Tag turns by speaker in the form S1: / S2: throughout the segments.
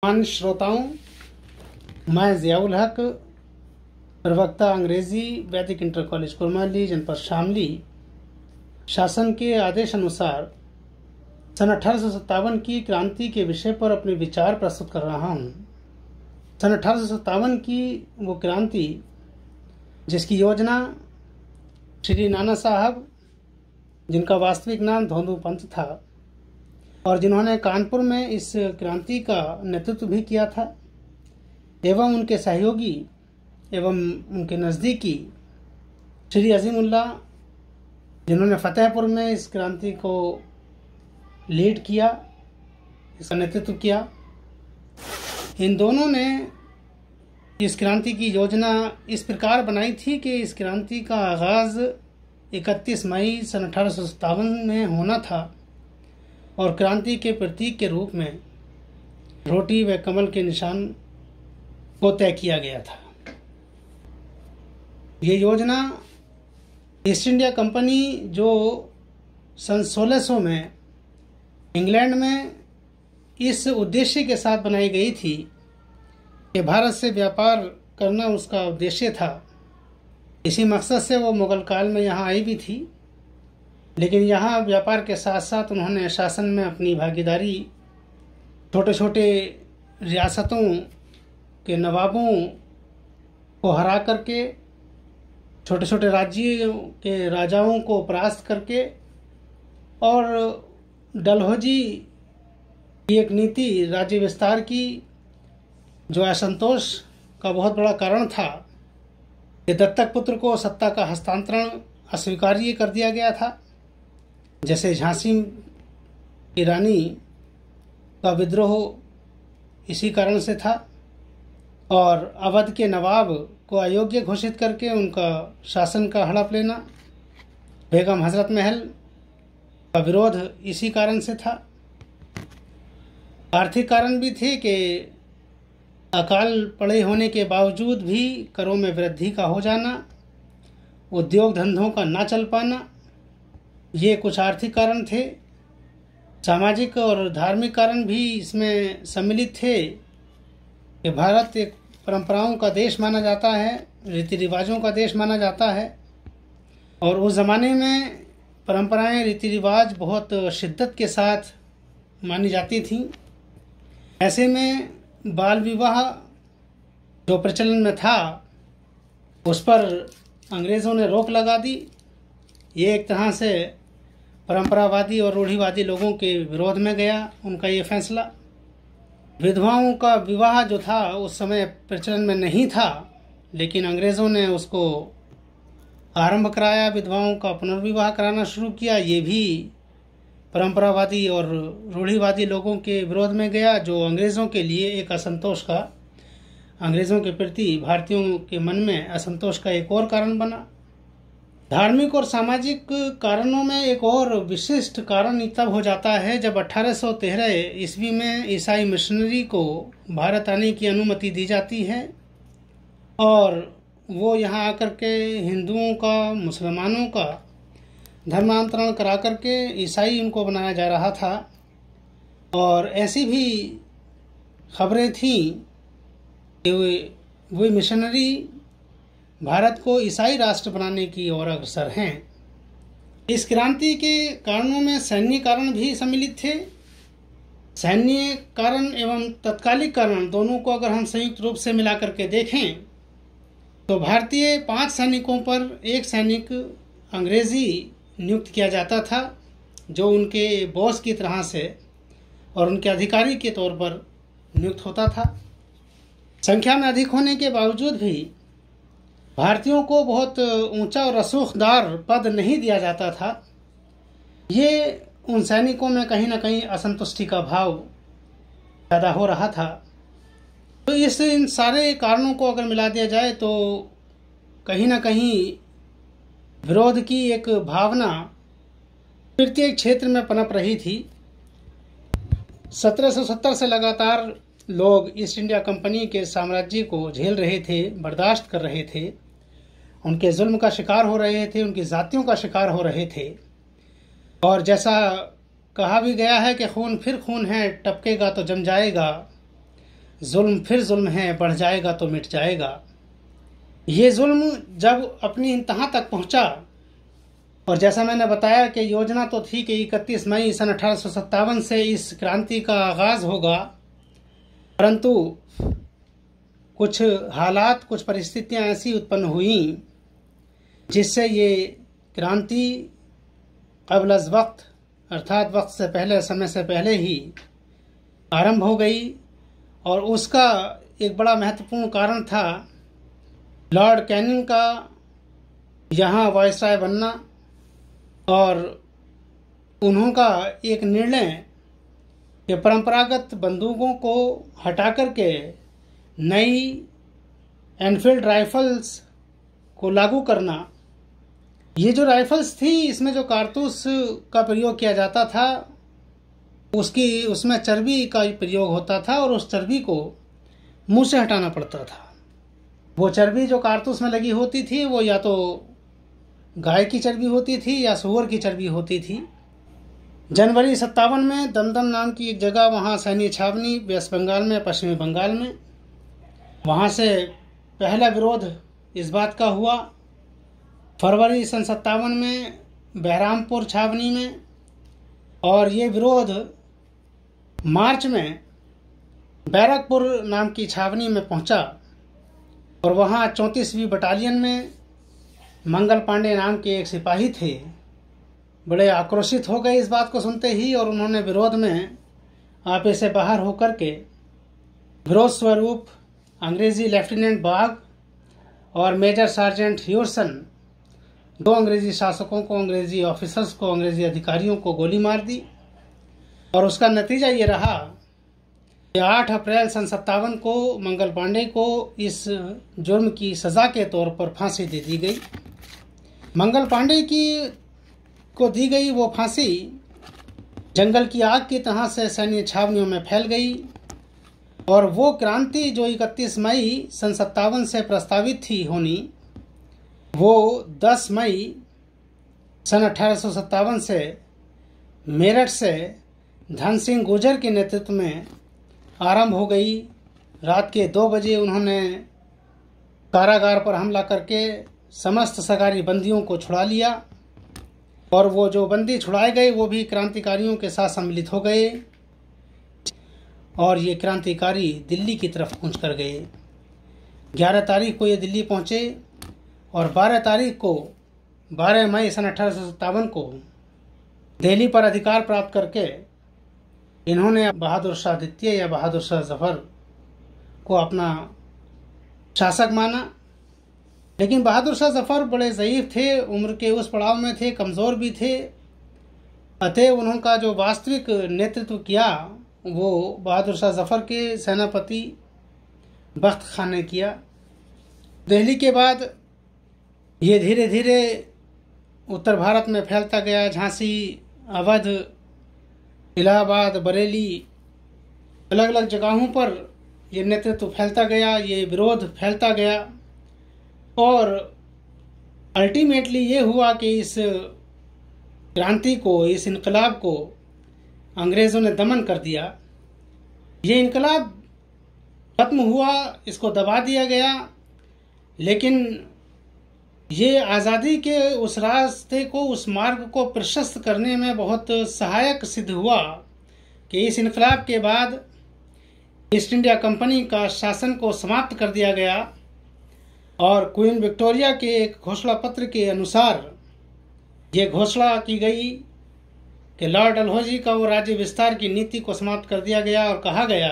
S1: मान्य श्रोताओं, मैं ज़ियाउल हक, प्रवक्ता अंग्रेजी वैदिक इंटर कॉलेज कुरमाली, जनपद शामली, शासन के आदेश अनुसार सन 1857 की क्रांति के विषय पर अपने विचार प्रस्तुत कर रहा हूँ। सन 1857 की वो क्रांति जिसकी योजना श्री नाना साहब, जिनका वास्तविक नाम धोंदू पंत था, और जिन्होंने कानपुर में इस क्रांति का नेतृत्व भी किया था, एवं उनके सहयोगी एवं उनके नज़दीकी श्री अजीमुल्लाह, जिन्होंने फतेहपुर में इस क्रांति को लीड किया, इसका नेतृत्व किया। इन दोनों ने इस क्रांति की योजना इस प्रकार बनाई थी कि इस क्रांति का आगाज़ 31 मई सन 1857 में होना था और क्रांति के प्रतीक के रूप में रोटी व कमल के निशान को तय किया गया था। ये योजना ईस्ट इंडिया कंपनी जो सन 1600 में इंग्लैंड में इस उद्देश्य के साथ बनाई गई थी कि भारत से व्यापार करना उसका उद्देश्य था। इसी मकसद से वो मुगल काल में यहाँ आई भी थी, लेकिन यहाँ व्यापार के साथ साथ उन्होंने शासन में अपनी भागीदारी छोटे छोटे रियासतों के नवाबों को हरा करके, छोटे छोटे राज्यों के राजाओं को परास्त करके, और डलहौजी की एक नीति राज्य विस्तार की जो असंतोष का बहुत बड़ा कारण था कि दत्तक पुत्र को सत्ता का हस्तांतरण अस्वीकार्य कर दिया गया था। जैसे झांसी की रानी का विद्रोह इसी कारण से था, और अवध के नवाब को अयोग्य घोषित करके उनका शासन का हड़प लेना, बेगम हजरत महल का विरोध इसी कारण से था। आर्थिक कारण भी थे कि अकाल पड़े होने के बावजूद भी करों में वृद्धि का हो जाना, उद्योग धंधों का ना चल पाना, ये कुछ आर्थिक कारण थे। सामाजिक और धार्मिक कारण भी इसमें सम्मिलित थे कि भारत एक परंपराओं का देश माना जाता है, रीति रिवाजों का देश माना जाता है, और उस ज़माने में परंपराएं, रीति रिवाज बहुत शिद्दत के साथ मानी जाती थीं। ऐसे में बाल विवाह जो प्रचलन में था, उस पर अंग्रेज़ों ने रोक लगा दी। ये एक तरह से परंपरावादी और रूढ़िवादी लोगों के विरोध में गया उनका ये फैसला। विधवाओं का विवाह जो था उस समय प्रचलन में नहीं था, लेकिन अंग्रेज़ों ने उसको आरंभ कराया, विधवाओं का पुनर्विवाह कराना शुरू किया। ये भी परंपरावादी और रूढ़िवादी लोगों के विरोध में गया, जो अंग्रेज़ों के लिए एक असंतोष का, अंग्रेज़ों के प्रति भारतीयों के मन में असंतोष का एक और कारण बना। धार्मिक और सामाजिक कारणों में एक और विशिष्ट कारण तब हो जाता है जब 1813 ईस्वी में ईसाई मिशनरी को भारत आने की अनुमति दी जाती है, और वो यहाँ आकर के हिंदुओं का, मुसलमानों का धर्मांतरण करा करके ईसाई उनको बनाया जा रहा था। और ऐसी भी खबरें थीं कि वे मिशनरी भारत को ईसाई राष्ट्र बनाने की ओर अग्रसर हैं। इस क्रांति के कारणों में सैन्य कारण भी सम्मिलित थे। सैन्य कारण एवं तत्कालिक कारण दोनों को अगर हम संयुक्त रूप से मिला करके देखें तो भारतीय 5 सैनिकों पर 1 सैनिक अंग्रेजी नियुक्त किया जाता था, जो उनके बॉस की तरह से और उनके अधिकारी के तौर पर नियुक्त होता था। संख्या में अधिक होने के बावजूद भी भारतीयों को बहुत ऊंचा और रसूखदार पद नहीं दिया जाता था। ये उन सैनिकों में कहीं ना कहीं असंतुष्टि का भाव पैदा हो रहा था। तो इन सारे कारणों को अगर मिला दिया जाए तो कहीं ना कहीं विरोध की एक भावना प्रत्येक क्षेत्र में पनप रही थी। 1770 से लगातार लोग ईस्ट इंडिया कंपनी के साम्राज्य को झेल रहे थे, बर्दाश्त कर रहे थे, उनके जुल्म का शिकार हो रहे थे, उनकी जातियों का शिकार हो रहे थे। और जैसा कहा भी गया है कि खून फिर खून है, टपकेगा तो जम जाएगा। जुल्म फिर जुल्म है, बढ़ जाएगा तो मिट जाएगा। ये जुल्म जब अपनी इंतहा तक पहुंचा, और जैसा मैंने बताया कि योजना तो थी कि 31 मई सन 1857 से इस क्रांति का आगाज होगा, परंतु कुछ हालात, कुछ परिस्थितियां ऐसी उत्पन्न हुई जिससे ये क्रांति क़ब्ल अज़ वक्त, अर्थात वक्त से पहले, समय से पहले ही आरंभ हो गई। और उसका एक बड़ा महत्वपूर्ण कारण था लॉर्ड कैनिंग का यहाँ वायसराय बनना, और उन्हों का एक निर्णय कि परंपरागत बंदूकों को हटा करके नई एनफील्ड राइफल्स को लागू करना। ये जो राइफल्स थी, इसमें जो कारतूस का प्रयोग किया जाता था, उसमें चर्बी का प्रयोग होता था, और उस चर्बी को मुंह से हटाना पड़ता था। वो चर्बी जो कारतूस में लगी होती थी, वो या तो गाय की चर्बी होती थी या सूअर की चर्बी होती थी। जनवरी 57 में दमदम नाम की एक जगह, वहाँ सैन्य छावनी, वेस्ट बंगाल में, पश्चिमी बंगाल में, वहाँ से पहला विरोध इस बात का हुआ। फरवरी सन 57 में बहरामपुर छावनी में, और ये विरोध मार्च में बैरकपुर नाम की छावनी में पहुंचा, और वहाँ 34वीं बटालियन में मंगल पांडे नाम के एक सिपाही थे, बड़े आक्रोशित हो गए इस बात को सुनते ही, और उन्होंने विरोध में आपे से बाहर होकर के विरोध स्वरूप अंग्रेजी लेफ्टिनेंट बाग और मेजर सार्जेंट ह्यूरसन, 2 अंग्रेजी शासकों को, अंग्रेजी ऑफिसर्स को, अंग्रेजी अधिकारियों को गोली मार दी। और उसका नतीजा ये रहा कि 8 अप्रैल सन 57 को मंगल पांडे को इस जुर्म की सजा के तौर पर फांसी दे दी गई। मंगल पांडे को दी गई वो फांसी जंगल की आग की तरह से सैन्य छावनियों में फैल गई, और वो क्रांति जो 31 मई सन 57 से प्रस्तावित थी होनी, वो 10 मई सन 1857 से मेरठ से धन सिंह गुर्जर के नेतृत्व में आरंभ हो गई। रात के 2 बजे उन्होंने कारागार पर हमला करके समस्त सरकारी बंदियों को छुड़ा लिया, और वो जो बंदी छुड़ाए गए वो भी क्रांतिकारियों के साथ सम्मिलित हो गए, और ये क्रांतिकारी दिल्ली की तरफ कूच कर गए। 11 तारीख को ये दिल्ली पहुँचे, और 12 तारीख को, 12 मई सन 1857 को दिल्ली पर अधिकार प्राप्त करके इन्होंने बहादुर शाह द्वितीय या बहादुर शाह जफर को अपना शासक माना। लेकिन बहादुर शाह जफर बड़े ज़ईफ थे, उम्र के उस पड़ाव में थे, कमज़ोर भी थे, अतः उनका जो वास्तविक नेतृत्व किया वो बहादुर शाह जफर के सेनापति बख्त खान ने किया। दिल्ली के बाद ये धीरे धीरे उत्तर भारत में फैलता गया। झांसी, अवध, इलाहाबाद, बरेली, अलग अलग जगहों पर ये नेतृत्व फैलता गया, ये विरोध फैलता गया, और अल्टीमेटली ये हुआ कि इस क्रांति को, इस इनकलाब को अंग्रेज़ों ने दमन कर दिया। ये इनकलाब खत्म हुआ, इसको दबा दिया गया, लेकिन ये आज़ादी के उस रास्ते को, उस मार्ग को प्रशस्त करने में बहुत सहायक सिद्ध हुआ कि इस इनकलाब के बाद ईस्ट इंडिया कंपनी का शासन को समाप्त कर दिया गया, और क्वीन विक्टोरिया के एक घोषणा पत्र के अनुसार ये घोषणा की गई कि लॉर्ड डलहौजी का वो राज्य विस्तार की नीति को समाप्त कर दिया गया, और कहा गया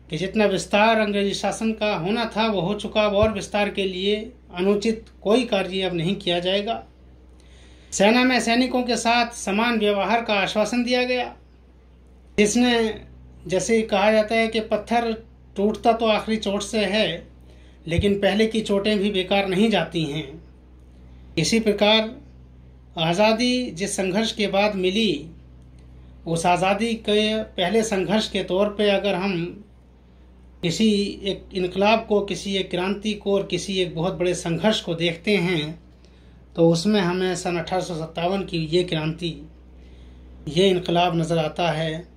S1: कि जितना विस्तार अंग्रेजी शासन का होना था वो हो चुका, और विस्तार के लिए अनुचित कोई कार्य अब नहीं किया जाएगा। सेना में सैनिकों के साथ समान व्यवहार का आश्वासन दिया गया, जिसने, जैसे कहा जाता है कि पत्थर टूटता तो आखिरी चोट से है, लेकिन पहले की चोटें भी बेकार नहीं जाती हैं। इसी प्रकार आज़ादी जिस संघर्ष के बाद मिली, उस आज़ादी के पहले संघर्ष के तौर पे अगर हम किसी एक इनकलाब को, किसी एक क्रांति को और किसी एक बहुत बड़े संघर्ष को देखते हैं, तो उसमें हमें सन 1857 की ये क्रांति, ये इनकलाब नज़र आता है।